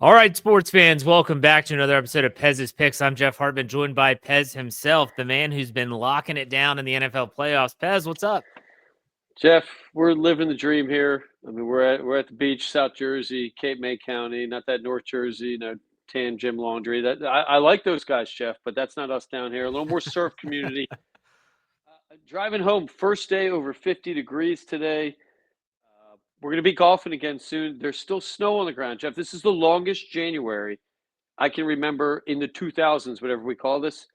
All right, sports fans, welcome back to another episode of Pez's Picks. I'm Jeff Hartman, joined by Pez himself, the man who's been locking it down in the NFL playoffs. Pez, what's up? Jeff, we're living the dream here. I mean, we're at the beach, South Jersey, Cape May County, not that North Jersey, tan gym laundry. That I like those guys, Jeff, but that's not us down here. A little more surf community. Driving home, first day over 50 degrees today. We're going to be golfing again soon. There's still snow on the ground, Jeff. This is the longest January I can remember in the 2000s, whatever we call this.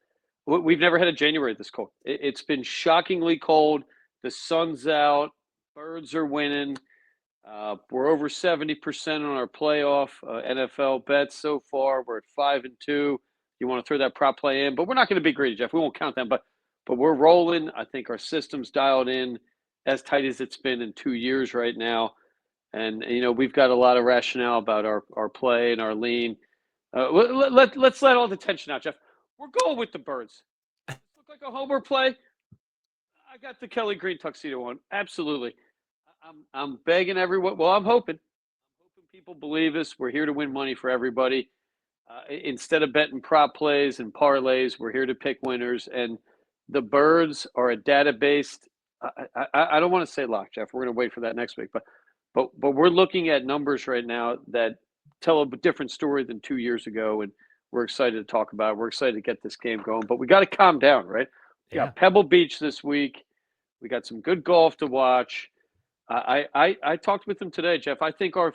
We've never had a January this cold. It's been shockingly cold. The sun's out. Birds are winning. We're over 70% on our playoff NFL bets so far. We're at 5-2. You want to throw that prop play in, but we're not going to be greedy, Jeff. We won't count them, but we're rolling. I think our system's dialed in as tight as it's been in 2 years right now, and we've got a lot of rationale about our play and our lean. Let's let all the tension out, Jeff. We're going with the Birds. Does this look like a homer play? I got the Kelly Green tuxedo on. Absolutely. I'm begging everyone. Well, I'm hoping people believe us. We're here to win money for everybody. Instead of betting prop plays and parlays, we're here to pick winners. And the Birds are a data-based. I don't want to say lock, Jeff. We're going to wait for that next week. But we're looking at numbers right now that tell a different story than 2 years ago, and we're excited to talk about it. We're excited to get this game going, but we got to calm down, right? We got Pebble Beach this week. We got some good golf to watch. I talked with him today, Jeff. I think our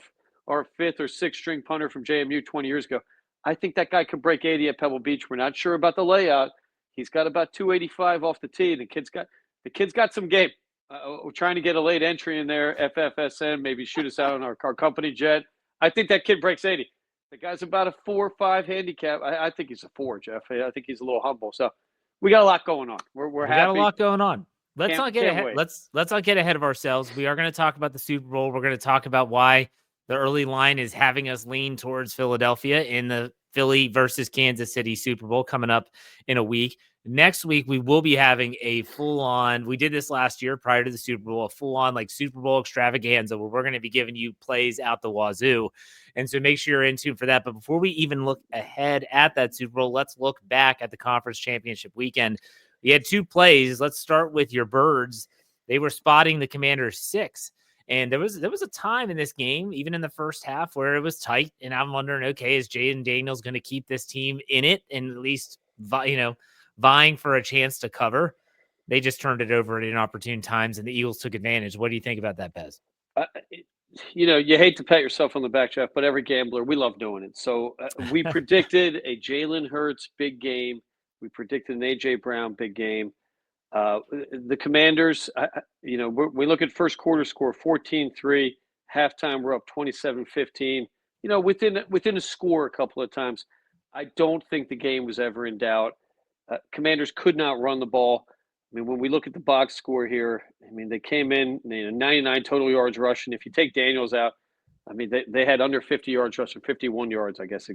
fifth or sixth string punter from JMU 20 years ago, I think that guy could break 80 at Pebble Beach. We're not sure about the layout. He's got about 285 off the tee. The kid's got some game. We're trying to get a late entry in there, FFSN, maybe shoot us out on our company jet. I think that kid breaks 80. The guy's about a 4 or 5 handicap. I think he's a 4, Jeff. I think he's a little humble. So we got a lot going on. We're happy. Got a lot going on. Let's not get ahead. Wait. Let's not get ahead of ourselves. We are going to talk about the Super Bowl. We're going to talk about why the early line is having us lean towards Philadelphia in the Philly versus Kansas City Super Bowl coming up in a week. Next week, we will be having a full-on, we did this last year prior to the Super Bowl, a full-on like Super Bowl extravaganza where we're going to be giving you plays out the wazoo. And so make sure you're in tune for that. But before we even look ahead at that Super Bowl, let's look back at the conference championship weekend. We had 2 plays. Let's start with your Birds. They were spotting the Commanders 6. And there was a time in this game, even in the first half, where it was tight. And I'm wondering, okay, is Jaden Daniels going to keep this team in it and at least, vying for a chance to cover? They just turned it over at inopportune times, and the Eagles took advantage. What do you think about that, Pez? You hate to pat yourself on the back, Jeff, but every gambler, we love doing it. So we predicted a Jalen Hurts big game. We predicted an A.J. Brown big game. The Commanders, we look at first quarter score, 14-3. Halftime, we're up 27-15. Within a score a couple of times. I don't think the game was ever in doubt. Commanders could not run the ball. I mean, when we look at the box score here, I mean, they came in 99 total yards rushing. If you take Daniels out, I mean, they had under 50 yards rushing, 51 yards, I guess,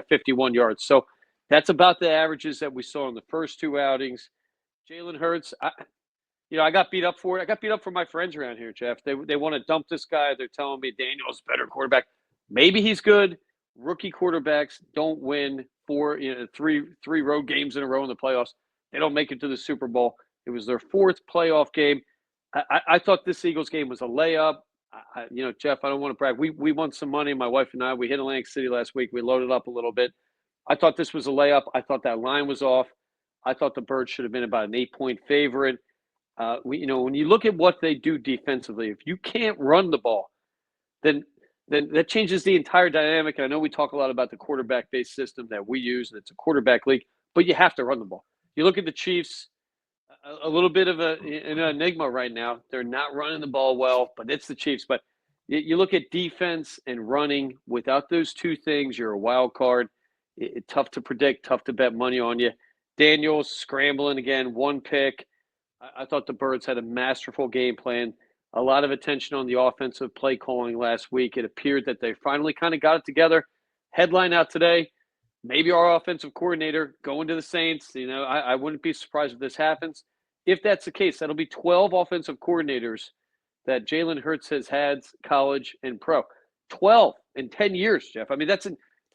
51 yards. So that's about the averages that we saw in the first 2 outings. Jalen Hurts, I got beat up for it. I got beat up for my friends around here, Jeff. They want to dump this guy. They're telling me Daniel's better quarterback. Maybe he's good. Rookie quarterbacks don't win 3 road games in a row in the playoffs. They don't make it to the Super Bowl. It was their 4th playoff game. I thought this Eagles game was a layup. Jeff, I don't want to brag. We won some money, my wife and I. We hit Atlantic City last week. We loaded up a little bit. I thought this was a layup. I thought that line was off. I thought the Birds should have been about an 8-point favorite. When you look at what they do defensively, if you can't run the ball, then that changes the entire dynamic. And I know we talk a lot about the quarterback-based system that we use, and it's a quarterback league, but you have to run the ball. You look at the Chiefs, a little bit of an enigma right now. They're not running the ball well, but it's the Chiefs. But you look at defense and running. Without those 2 things, you're a wild card. It's tough to predict, tough to bet money on you. Daniels scrambling again, 1 pick. I thought the Birds had a masterful game plan. A lot of attention on the offensive play calling last week. It appeared that they finally kind of got it together. Headline out today, maybe our offensive coordinator going to the Saints. I wouldn't be surprised if this happens. If that's the case, that'll be 12 offensive coordinators that Jalen Hurts has had, college and pro. 12 in 10 years, Jeff. I mean,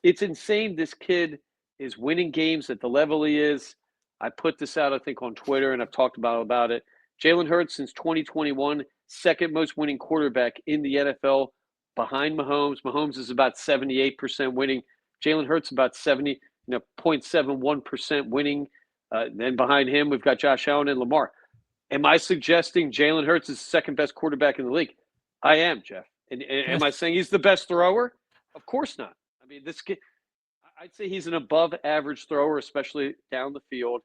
it's insane. This kid is winning games at the level he is. I put this out, I think, on Twitter, and I've talked about it. Jalen Hurts since 2021, second most winning quarterback in the NFL behind Mahomes. Mahomes is about 78% winning. Jalen Hurts about 0.71% winning. Then behind him, we've got Josh Allen and Lamar. Am I suggesting Jalen Hurts is the second best quarterback in the league? I am, Jeff. And am I saying he's the best thrower? Of course not. I mean, this kid, I'd say he's an above average thrower, especially down the field.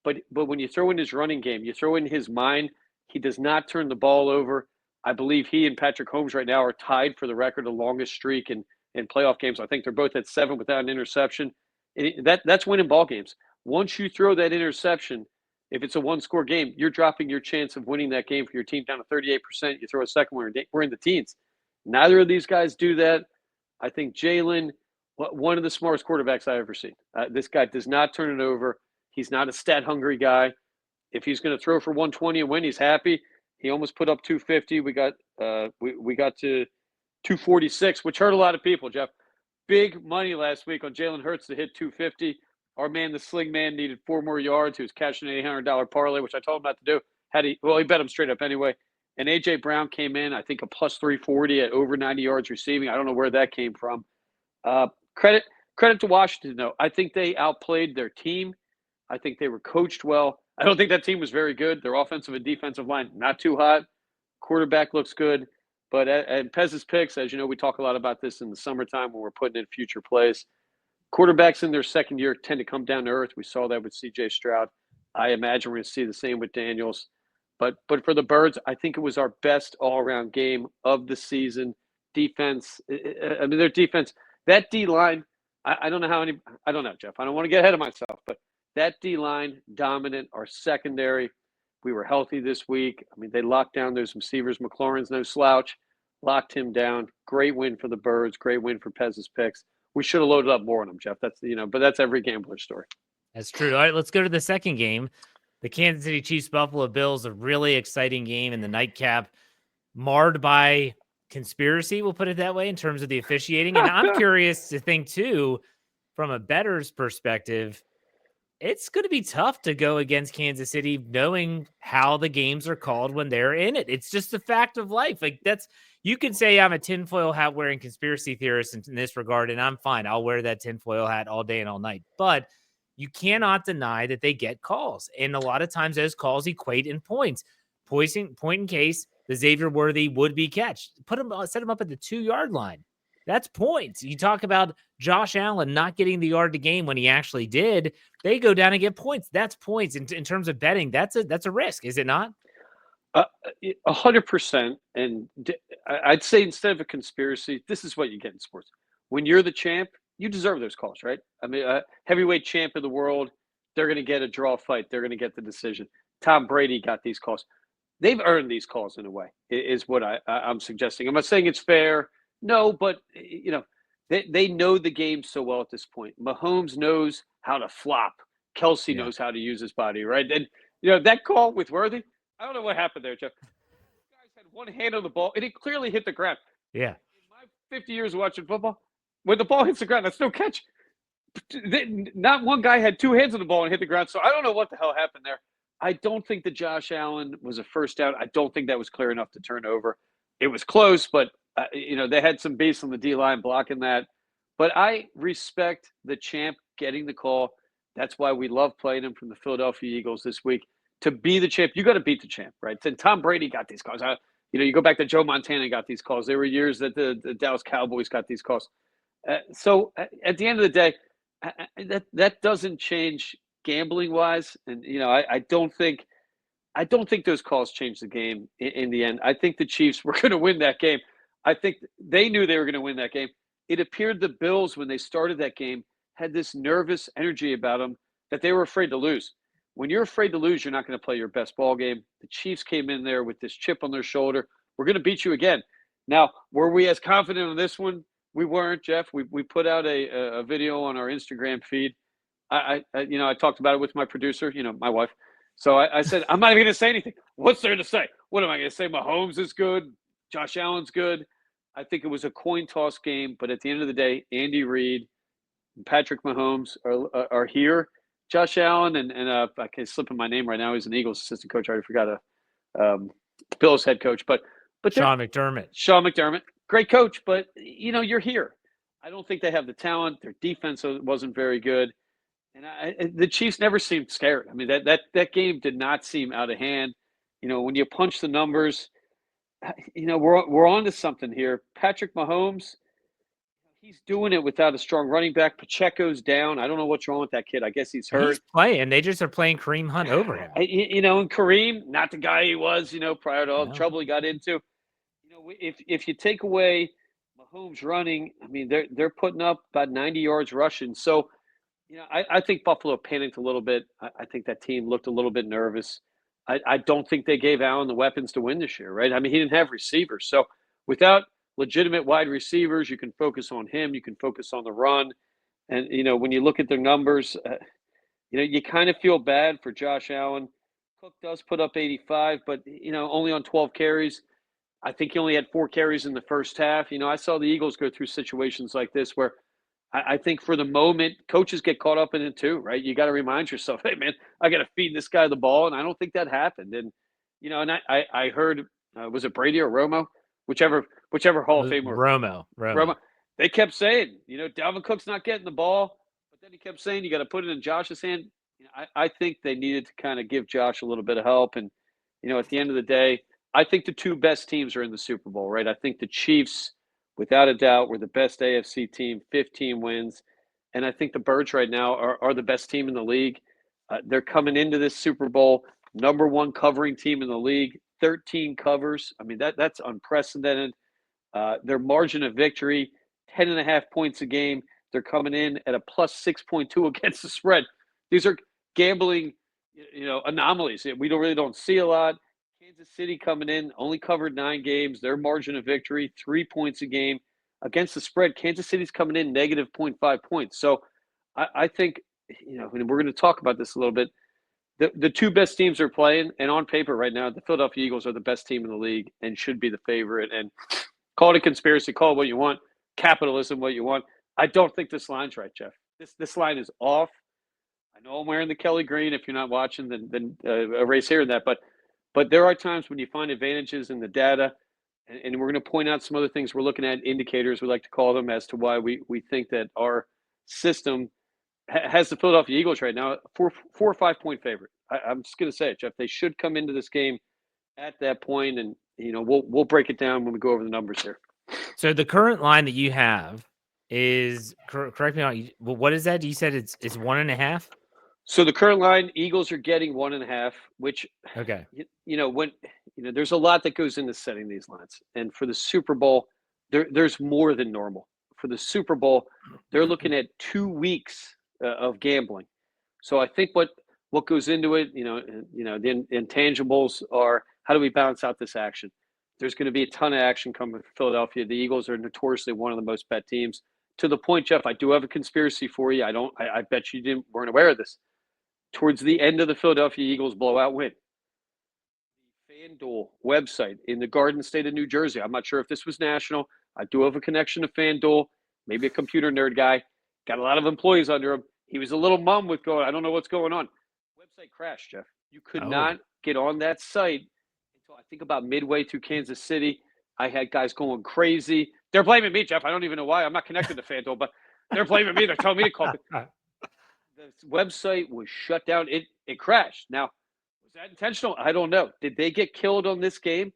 But when you throw in his running game, you throw in his mind, he does not turn the ball over. I believe he and Patrick Holmes right now are tied for the record, the longest streak in playoff games. I think they're both at 7 without an interception. That's winning ball games. Once you throw that interception, if it's a one-score game, you're dropping your chance of winning that game for your team down to 38%. You throw a second one, we're in the teens. Neither of these guys do that. I think Jalen, one of the smartest quarterbacks I've ever seen. This guy does not turn it over. He's not a stat-hungry guy. If he's going to throw for 120 and win, he's happy. He almost put up 250. We got to 246, which hurt a lot of people, Jeff. Big money last week on Jalen Hurts to hit 250. Our man, the sling man, needed 4 more yards. He was cashing an $800 parlay, which I told him not to do. He bet him straight up anyway. And A.J. Brown came in, I think, a plus 340 at over 90 yards receiving. I don't know where that came from. Credit to Washington, though. I think they outplayed their team. I think they were coached well. I don't think that team was very good. Their offensive and defensive line, not too hot. Quarterback looks good. But and Pez's picks, as you know, we talk a lot about this in the summertime when we're putting in future plays. Quarterbacks in their second year tend to come down to earth. We saw that with C.J. Stroud. I imagine we're going to see the same with Daniels. But for the Birds, I think it was our best all-around game of the season. Defense, I mean, their defense, that D-line, I don't know, Jeff. I don't want to get ahead of myself, but that D-line, dominant. Our secondary, we were healthy this week. I mean, they locked down those receivers. McLaurin's no slouch. Locked him down. Great win for the Birds. Great win for Pez's picks. We should have loaded up more on them, Jeff. But that's every gambler's story. That's true. All right, let's go to the second game. The Kansas City Chiefs Buffalo Bills, a really exciting game in the nightcap, marred by conspiracy, we'll put it that way, in terms of the officiating. And I'm curious to think, too, from a bettor's perspective, it's going to be tough to go against Kansas City knowing how the games are called when they're in it. It's just a fact of life. Like, you can say I'm a tinfoil hat wearing conspiracy theorist in this regard, and I'm fine. I'll wear that tinfoil hat all day and all night. But you cannot deny that they get calls. And a lot of times those calls equate in points. Point in case, the Xavier Worthy would-be catch. Set him up at the 2-yard line. That's points. You talk about Josh Allen not getting the yard to gain when he actually did. They go down and get points. That's points. In terms of betting, that's a risk, is it not? 100%. And I'd say instead of a conspiracy, this is what you get in sports. When you're the champ, you deserve those calls, right? I mean, heavyweight champ of the world, they're going to get a draw fight. They're going to get the decision. Tom Brady got these calls. They've earned these calls in a way, is what I'm suggesting. I'm not saying it's fair. No, but, they know the game so well at this point. Mahomes knows how to flop. Kelsey knows how to use his body, right? And, that call with Worthy, I don't know what happened there, Jeff. You guys had one hand on the ball, and it clearly hit the ground. Yeah. In my 50 years of watching football, when the ball hits the ground, that's no catch. Not one guy had 2 hands on the ball and hit the ground, so I don't know what the hell happened there. I don't think that Josh Allen was a first down. I don't think that was clear enough to turn over. It was close, but, they had some base on the D-line blocking that. But I respect the champ getting the call. That's why we love playing him from the Philadelphia Eagles this week. To be the champ, you got to beat the champ, right? Then Tom Brady got these calls. You go back to Joe Montana got these calls. There were years that the Dallas Cowboys got these calls. So at the end of the day, that doesn't change gambling wise. And I don't think those calls changed the game in the end. I think the Chiefs were going to win that game. I think they knew they were going to win that game. It appeared the Bills, when they started that game, had this nervous energy about them that they were afraid to lose. When you're afraid to lose, you're not going to play your best ball game. The Chiefs came in there with this chip on their shoulder. We're going to beat you again. Now, were we as confident on this one? We weren't, Jeff. We put out a video on our Instagram feed. I talked about it with my producer, my wife. So I said, I'm not even going to say anything. What's there to say? What am I going to say? Mahomes is good. Josh Allen's good. I think it was a coin toss game, but at the end of the day, Andy Reid, and Patrick Mahomes are here. Josh Allen and I can't slip in my name right now. He's an Eagles assistant coach. I already forgot Bills head coach, but they're Sean McDermott. Sean McDermott, great coach, but you're here. I don't think they have the talent. Their defense wasn't very good, and the Chiefs never seemed scared. I mean, that game did not seem out of hand. When you punch the numbers, we're on to something here. Patrick Mahomes, he's doing it without a strong running back. Pacheco's down. I don't know what's wrong with that kid. I guess he's hurt. He's playing. They just are playing Kareem Hunt over him. And Kareem, not the guy he was, prior to all the trouble he got into. If you take away Mahomes running, I mean, they're putting up about 90 yards rushing. So, I think Buffalo panicked a little bit. I think that team looked a little bit nervous. I don't think they gave Allen the weapons to win this year, right? I mean, he didn't have receivers. So without legitimate wide receivers, you can focus on him. You can focus on the run. And, when you look at their numbers, you kind of feel bad for Josh Allen. Cook does put up 85, but, only on 12 carries. I think he only had 4 carries in the first half. I saw the Eagles go through situations like this where I think for the moment, coaches get caught up in it too, right? You got to remind yourself, hey, man, I got to feed this guy the ball. And I don't think that happened. And, and I heard, was it Brady or Romo? Whichever Hall of Famer. Romo. They kept saying, Dalvin Cook's not getting the ball. But then he kept saying, you got to put it in Josh's hand. I think they needed to kind of give Josh a little bit of help. And, at the end of the day, I think the 2 best teams are in the Super Bowl, right? I think the Chiefs, without a doubt, were the best AFC team, 15 wins. And I think the Birds right now are the best team in the league. They're coming into this Super Bowl, number 1 covering team in the league, 13 covers. I mean, that's unprecedented. Their margin of victory, 10.5 points a game. They're coming in at a plus 6.2 against the spread. These are gambling, anomalies. We really don't see a lot. Kansas City coming in, only covered 9 games. Their margin of victory, 3 points a game. Against the spread, Kansas City's coming in negative 0.5 points. So I think, and we're going to talk about this a little bit, the 2 best teams are playing, and on paper right now, the Philadelphia Eagles are the best team in the league and should be the favorite. And call it a conspiracy, call it what you want, capitalism, what you want. I don't think this line's right, Jeff. This line is off. I know I'm wearing the Kelly green. If you're not watching, then erase hearing that. But there are times when you find advantages in the data, and we're going to point out some other things we're looking at, indicators we like to call them, as to why we think that our system has the Philadelphia Eagles right now 4 or 5 point favorite. I'm just going to say it, Jeff. They should come into this game at that point, and we'll break it down when we go over the numbers here. So the current line that you have is, correct me on, what is that? You said it's 1.5. So the current line, Eagles are getting 1.5, which, okay, when there's a lot that goes into setting these lines, and for the Super Bowl, there's more than normal. For the Super Bowl, they're looking at 2 weeks of gambling. So I think what goes into it, the intangibles are, how do we balance out this action? There's going to be a ton of action coming from Philadelphia. The Eagles are notoriously one of the most bet teams. To the point, Jeff, I do have a conspiracy for you. I bet you weren't aware of this. Towards the end of the Philadelphia Eagles blowout win, the FanDuel website in the Garden State of New Jersey, I'm not sure if this was national. I do have a connection to FanDuel, maybe a computer nerd guy, got a lot of employees under him. He was a little mum with going, I don't know what's going on. Website crashed, Jeff. You could not get on that site until I think about midway through Kansas City. I had guys going crazy. They're blaming me, Jeff. I don't even know why. I'm not connected to FanDuel, but they're blaming me. They're telling me to call. The website was shut down. It crashed. Now, was that intentional? I don't know. Did they get killed on this game?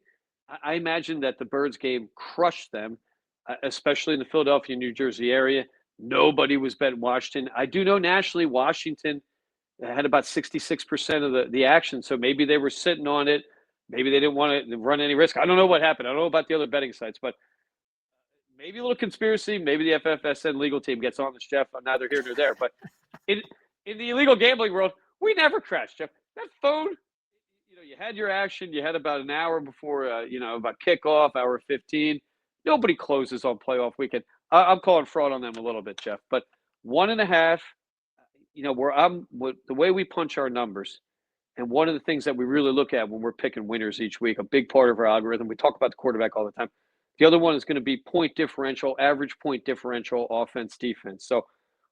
I imagine that the Birds game crushed them, especially in the Philadelphia, New Jersey area. Nobody was betting Washington. I do know nationally Washington had about 66% of the action, so maybe they were sitting on it. Maybe they didn't want to run any risk. I don't know what happened. I don't know about the other betting sites, but maybe a little conspiracy. Maybe the FFSN legal team gets on this, Jeff. I'm neither here nor there. But in the illegal gambling world, we never crash, Jeff. That phone, you had your action. You had about an hour before, about kickoff, hour 15. Nobody closes on playoff weekend. I'm calling fraud on them a little bit, Jeff. But 1.5, the way we punch our numbers, and one of the things that we really look at when we're picking winners each week, a big part of our algorithm, we talk about the quarterback all the time. The other one is going to be point differential, average point differential, offense, defense. So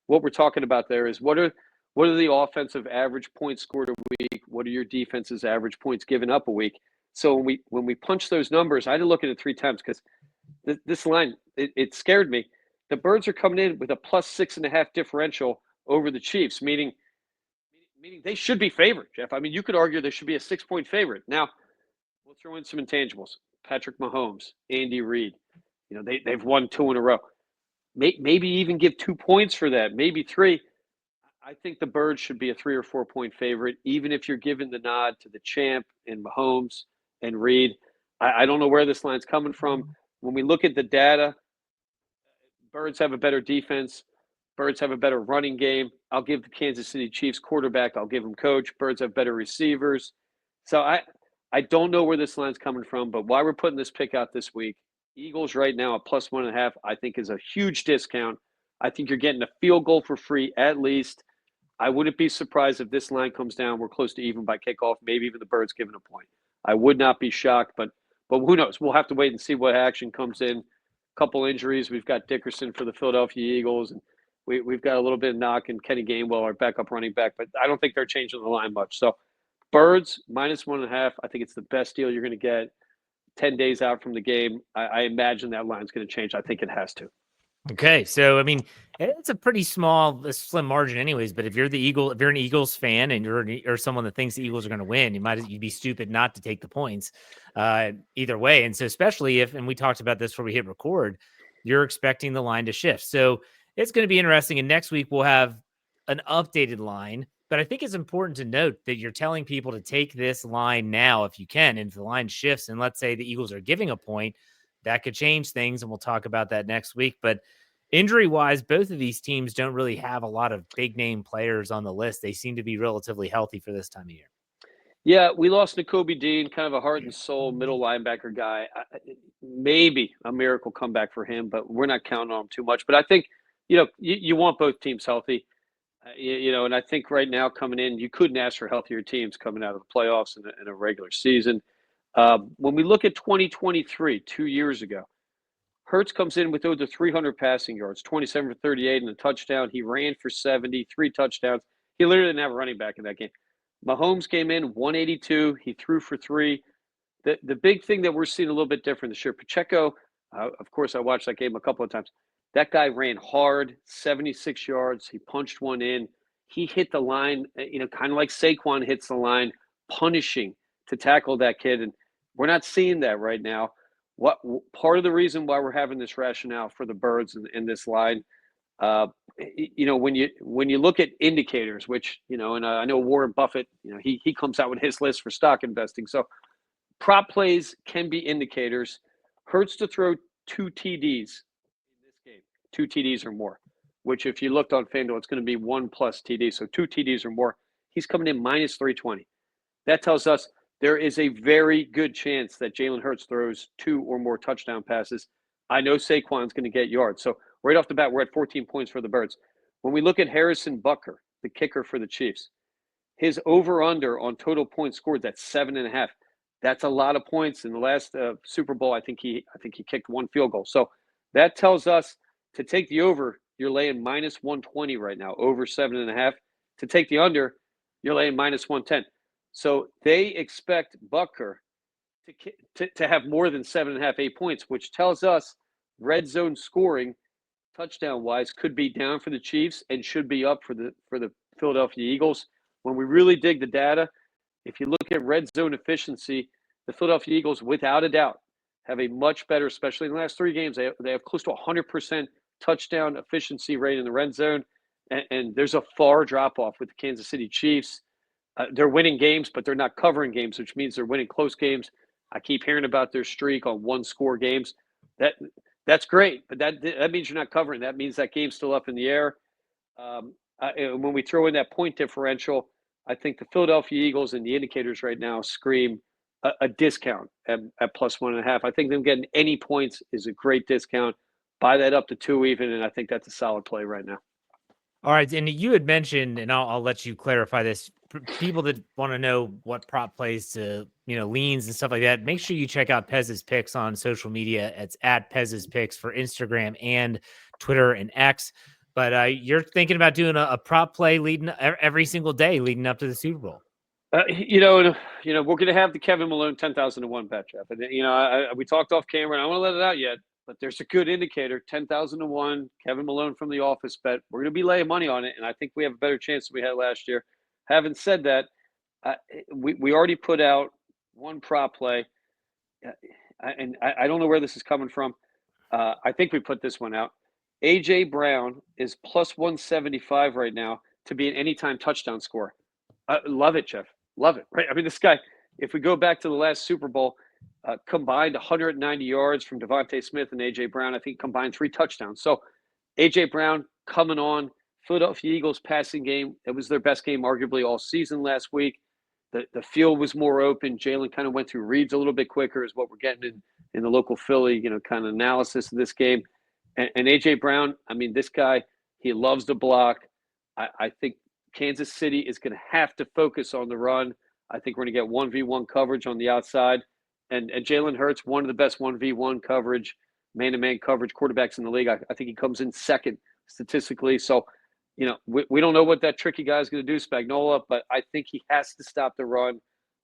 what we're talking about there is what are the offensive average points scored a week? What are your defense's average points given up a week? So when we punch those numbers, I had to look at it 3 times because this line, it scared me. The Birds are coming in with a +6.5 differential over the Chiefs, meaning they should be favored, Jeff. I mean, you could argue they should be a 6-point favorite. Now, we'll throw in some intangibles. Patrick Mahomes, Andy Reid. They've won 2 in a row. Maybe even give 2 points for that, maybe 3. I think the Birds should be a 3 or 4 point favorite, even if you're giving the nod to the champ and Mahomes and Reid. I don't know where this line's coming from. When we look at the data, Birds have a better defense. Birds have a better running game. I'll give the Kansas City Chiefs quarterback. I'll give them coach. Birds have better receivers. So I don't know where this line's coming from, but why we're putting this pick out this week, Eagles right now at +1.5, I think is a huge discount. I think you're getting a field goal for free at least. I wouldn't be surprised if this line comes down. We're close to even by kickoff, maybe even the Birds giving a point. I would not be shocked, but who knows? We'll have to wait and see what action comes in. Couple injuries. We've got Dickerson for the Philadelphia Eagles, and we've got a little bit of knock in Kenny Gainwell, our backup running back, but I don't think they're changing the line much. So Birds -1.5. I think it's the best deal you're going to get 10 days out from the game. I imagine that line's going to change. I think it has to. Okay, so I mean, it's a pretty slim margin, anyways. But if you're an Eagles fan and you're someone that thinks the Eagles are going to win, you'd be stupid not to take the points, either way. And so, especially and we talked about this before we hit record, you're expecting the line to shift. So it's going to be interesting. And next week we'll have an updated line. But I think it's important to note that you're telling people to take this line now if you can. And if the line shifts, and let's say the Eagles are giving a point, that could change things. And we'll talk about that next week. But injury-wise, both of these teams don't really have a lot of big-name players on the list. They seem to be relatively healthy for this time of year. Yeah, we lost Nakobe Dean, kind of a heart and soul middle linebacker guy. Maybe a miracle comeback for him, but we're not counting on him too much. But I think, you want both teams healthy. And I think right now coming in, you couldn't ask for healthier teams coming out of the playoffs in a regular season. When we look at 2023, 2 years ago, Hurts comes in with over 300 passing yards, 27 for 38 and a touchdown. He ran for 70, 3 touchdowns. He literally didn't have a running back in that game. Mahomes came in 182. He threw for 3. The big thing that we're seeing a little bit different this year, Pacheco, of course, I watched that game a couple of times. That guy ran hard, 76 yards. He punched one in. He hit the line, kind of like Saquon hits the line, punishing to tackle that kid. And we're not seeing that right now. What part of the reason why we're having this rationale for the Birds in this line, when you look at indicators, which and I know Warren Buffett, he comes out with his list for stock investing. So prop plays can be indicators. Hurts to throw 2 TDs in this game, 2 TDs or more. Which if you looked on FanDuel, it's going to be 1+ TD, so 2 TDs or more. He's coming in -320. That tells us there is a very good chance that Jalen Hurts throws 2 or more touchdown passes. I know Saquon's going to get yards. So right off the bat, we're at 14 points for the Birds. When we look at Harrison Butker, the kicker for the Chiefs, his over-under on total points scored, that's 7.5. That's a lot of points. In the last Super Bowl, I think he kicked 1 field goal. So that tells us to take the over, you're laying -120 right now, over 7.5. To take the under, you're laying -110. So they expect Butker to have more than 7.5, 8 points, which tells us red zone scoring, touchdown wise, could be down for the Chiefs and should be up for the Philadelphia Eagles. When we really dig the data, if you look at red zone efficiency, the Philadelphia Eagles, without a doubt, have a much better, especially in the last 3 games. They have close to 100% touchdown efficiency rate in the red zone, and there's a far drop off with the Kansas City Chiefs. They're winning games, but they're not covering games, which means they're winning close games. I keep hearing about their streak on 1-score games. That's great, but that means you're not covering. That means that game's still up in the air. When we throw in that point differential, I think the Philadelphia Eagles and the indicators right now scream a discount at +1.5. I think them getting any points is a great discount. Buy that up to 2 even, and I think that's a solid play right now. All right. And you had mentioned, and I'll let you clarify this. people that want to know what prop plays to, leans and stuff like that, make sure you check out Pez's picks on social media. It's at Pez's picks for Instagram and Twitter and X. But you're thinking about doing a prop play leading every single day leading up to the Super Bowl. We're going to have the Kevin Malone 10,000 to 1 bet, Jeff. And we talked off camera, and I don't want to let it out yet, but there's a good indicator: 10,000 to 1. Kevin Malone from the office bet. We're going to be laying money on it, and I think we have a better chance than we had last year. Having said that, we already put out one prop play, and I don't know where this is coming from. I think we put this one out. AJ Brown is plus 175 right now to be an anytime touchdown scorer. Love it, Jeff. Love it, right? I mean, this guy, if we go back to the last Super Bowl, combined 190 yards from Devontae Smith and A.J. Brown. I think combined 3 touchdowns. So A.J. Brown coming on. Philadelphia Eagles passing game. It was their best game arguably all season last week. The field was more open. Jalen kind of went through reads a little bit quicker is what we're getting in the local Philly, kind of analysis of this game. And A.J. Brown, I mean, this guy, he loves to block. I think Kansas City is going to have to focus on the run. I think we're going to get 1v1 coverage on the outside. And Jalen Hurts, one of the best 1v1 coverage, man-to-man coverage quarterbacks in the league. I think he comes in second statistically. So, we don't know what that tricky guy is going to do, Spagnuolo, but I think he has to stop the run.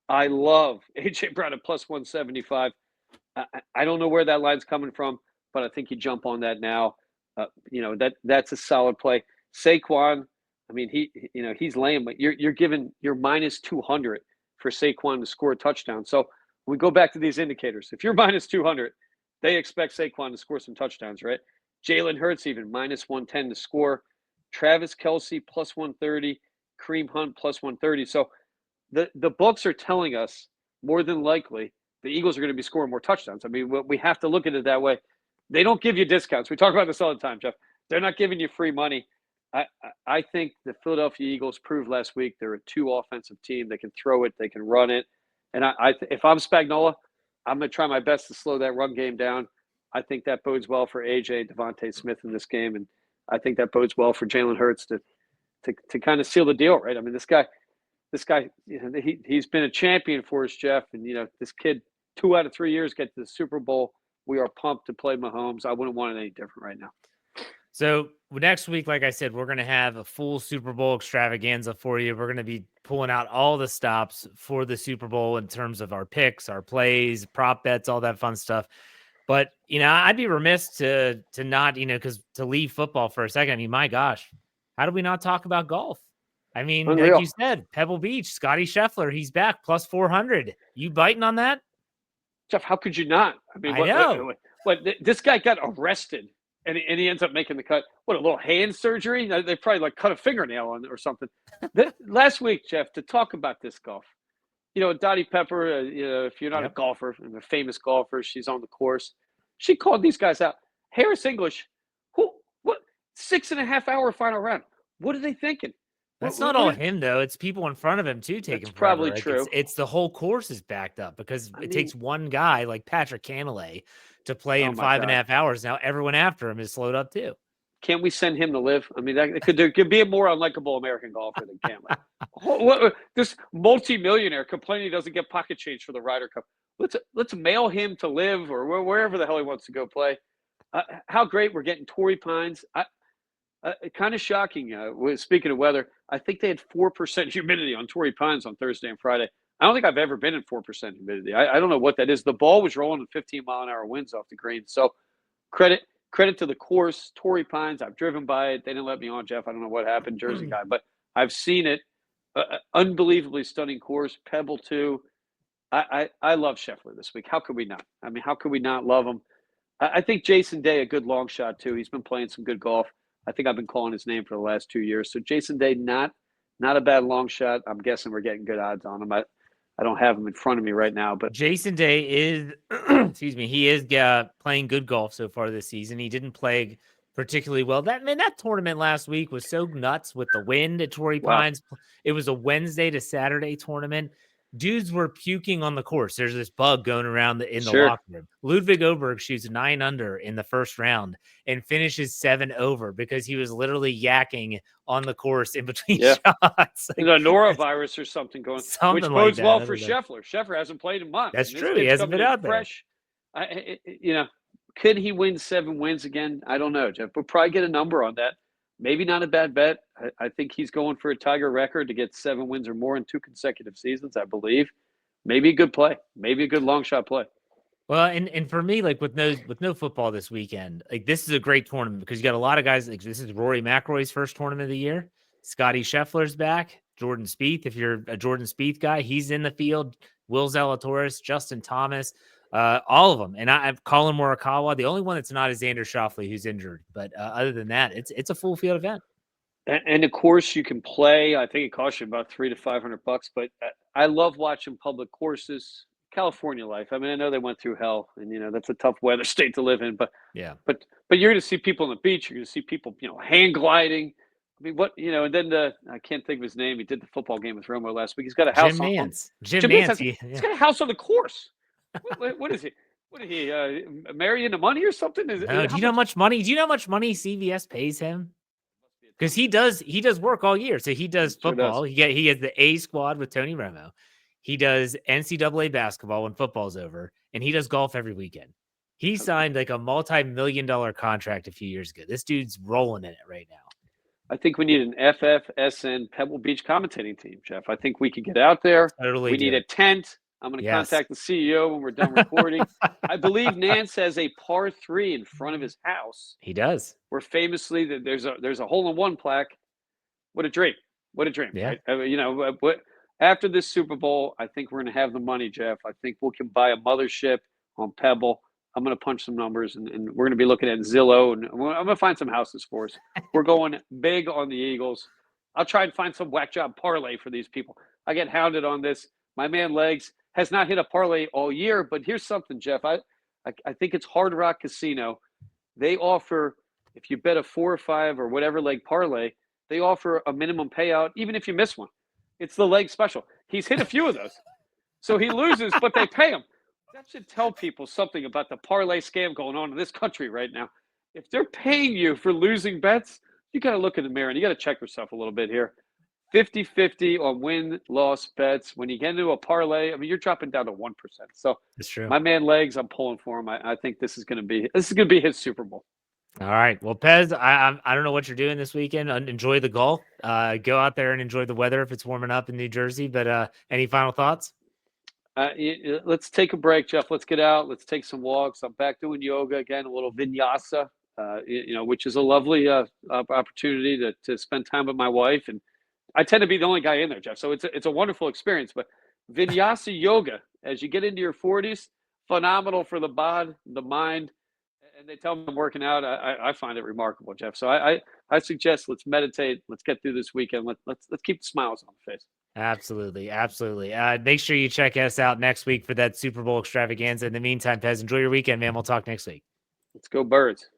I love A.J. Brown at plus 175. I don't know where that line's coming from, but I think you jump on that now. That's a solid play. Saquon, I mean, he's lame, but you're minus 200 for Saquon to score a touchdown. So we go back to these indicators. If you're minus 200, they expect Saquon to score some touchdowns, right? Jalen Hurts even minus 110 to score. Travis Kelce plus 130. Kareem Hunt plus 130. So the books are telling us more than likely the Eagles are going to be scoring more touchdowns. I mean, we have to look at it that way. They don't give you discounts. We talk about this all the time, Jeff. They're not giving you free money. I think the Philadelphia Eagles proved last week they're a 2 offensive team. They can throw it. They can run it. And if I'm Spagnuolo, I'm going to try my best to slow that run game down. I think that bodes well for A.J. Devontae Smith in this game. And I think that bodes well for Jalen Hurts to kind of seal the deal, right? I mean, this guy, he's been a champion for us, Jeff. And, this kid, 2 out of 3 years get to the Super Bowl. We are pumped to play Mahomes. I wouldn't want it any different right now. So next week, like I said, we're going to have a full Super Bowl extravaganza for you. We're going to be pulling out all the stops for the Super Bowl in terms of our picks, our plays, prop bets, all that fun stuff. But, I'd be remiss to not, because to leave football for a second. I mean, my gosh, how do we not talk about golf? I mean, Unreal. like you said, Pebble Beach, Scotty Scheffler, he's back plus 400. You biting on that? Jeff, how could you not? I mean, I know. This guy got arrested and he ends up making the cut. What, a little hand surgery? They probably cut a fingernail on it or something. Last week, Jeff, to talk about this golf, Dottie Pepper, if you're not a golfer, and a famous golfer, she's on the course. She called these guys out. Harris English, what, 6.5 hour final round. What are they thinking? That's not all him, though. It's people in front of him, too, taking forever. Probably true. It's the whole course is backed up because it takes one guy like Patrick Cantlay to play in 5.5 hours. Now everyone after him is slowed up, too. Can't we send him to live? I mean, there could be a more unlikable American golfer than Cantlay. This multi-millionaire complaining he doesn't get pocket change for the Ryder Cup. Let's mail him to live or wherever the hell he wants to go play. How great we're getting Torrey Pines. Kind of shocking. Speaking of weather, I think they had 4% humidity on Torrey Pines on Thursday and Friday. I don't think I've ever been in 4% humidity. I don't know what that is. The ball was rolling in 15-mile-an-hour winds off the green. So credit to the course, Torrey Pines. I've driven by it. They didn't let me on, Jeff. I don't know what happened, Jersey guy, but I've seen it. Unbelievably stunning course. Pebble too. I love Scheffler this week. How could we not? I mean, how could we not love him? I think Jason Day, a good long shot too. He's been playing some good golf. I think I've been calling his name for the last 2 years. So Jason Day, not a bad long shot. I'm guessing we're getting good odds on him. I don't have him in front of me right now, but Jason Day is, excuse me, he is playing good golf so far this season. He didn't play particularly well. That tournament last week was so nuts with the wind at Torrey Pines. It was a Wednesday to Saturday tournament. dudes were puking on the course. There's this bug going around in the Sure. locker room. Ludwig Oberg shoots 9 under in the first round and finishes 7 over because he was literally yakking on the course in between Yeah. shots. Like, a norovirus or something going, which like bodes that. well for Scheffler. Scheffler hasn't played in months. That's true. He hasn't been out there. Fresh. Could he win 7 wins again? I don't know, Jeff. We'll probably get a number on that. Maybe not a bad bet. I think he's going for a Tiger record to get 7 wins or more in 2 consecutive seasons, I believe. Maybe a good play. Maybe a good long shot play. Well, and for me, like with no football this weekend, like this is a great tournament because you got a lot of guys. Like this is Rory McIlroy's first tournament of the year. Scotty Scheffler's back. Jordan Spieth, if you're a Jordan Spieth guy, he's in the field. Will Zalatoris, Justin Thomas, all of them. And I've Colin Morikawa. The only one that's not is Xander Schauffele, who's injured. But other than that, it's a full field event. And of course, you can play. I think it costs you about $300 to $500. But I love watching public courses. California life. I mean, I know they went through hell, and that's a tough weather state to live in. But yeah, but you're going to see people on the beach. You're going to see people, hang gliding. I mean, and then I can't think of his name. He did the football game with Romo last week. He's got a house. Jim Nance. He's got a house on the course. What is he? What did he marry into money or something? Do you know how much money? Do you know how much money CVS pays him? Because he does work all year. So he does football. He has the A squad with Tony Romo. He does NCAA basketball when football's over, and he does golf every weekend. He signed like a multi-million-dollar contract a few years ago. This dude's rolling in it right now. I think we need an FFSN Pebble Beach commentating team, Jeff. I think we could get out there. We need a tent. I'm going to contact the CEO when we're done recording. I believe Nance has a par 3 in front of his house. He does. Where famously there's a hole-in-one plaque. What a dream! What a dream! Yeah. Right? After this Super Bowl, I think we're going to have the money, Jeff. I think we can buy a mothership on Pebble. I'm going to punch some numbers, and we're going to be looking at Zillow, and I'm going to find some houses for us. We're going big on the Eagles. I'll try and find some whack job parlay for these people. I get hounded on this. My man Legs has not hit a parlay all year, but here's something, Jeff. I think it's Hard Rock Casino. They offer, if you bet a 4 or 5 or whatever leg parlay, they offer a minimum payout, even if you miss one. It's the leg special. He's hit a few of those. So he loses, but they pay him. That should tell people something about the parlay scam going on in this country right now. If they're paying you for losing bets, you got to look in the mirror and you got to check yourself a little bit here. 50-50 on win-loss bets. When you get into a parlay, I mean, you're dropping down to 1%. So that's true. My man Legs, I'm pulling for him. I think this is going to be his Super Bowl. All right. Well, Pez, I don't know what you're doing this weekend. Enjoy the golf. Go out there and enjoy the weather if it's warming up in New Jersey. But any final thoughts? Let's take a break, Jeff. Let's get out. Let's take some walks. I'm back doing yoga again, a little vinyasa, which is a lovely opportunity to spend time with my wife. And I tend to be the only guy in there, Jeff. So it's a wonderful experience. But vinyasa yoga, as you get into your 40s, phenomenal for the body, the mind. And they tell me I'm working out. I find it remarkable, Jeff. So I suggest let's meditate. Let's get through this weekend. Let's keep the smiles on the face. Absolutely. Make sure you check us out next week for that Super Bowl extravaganza. In the meantime, Pez, enjoy your weekend, man. We'll talk next week. Let's go Birds.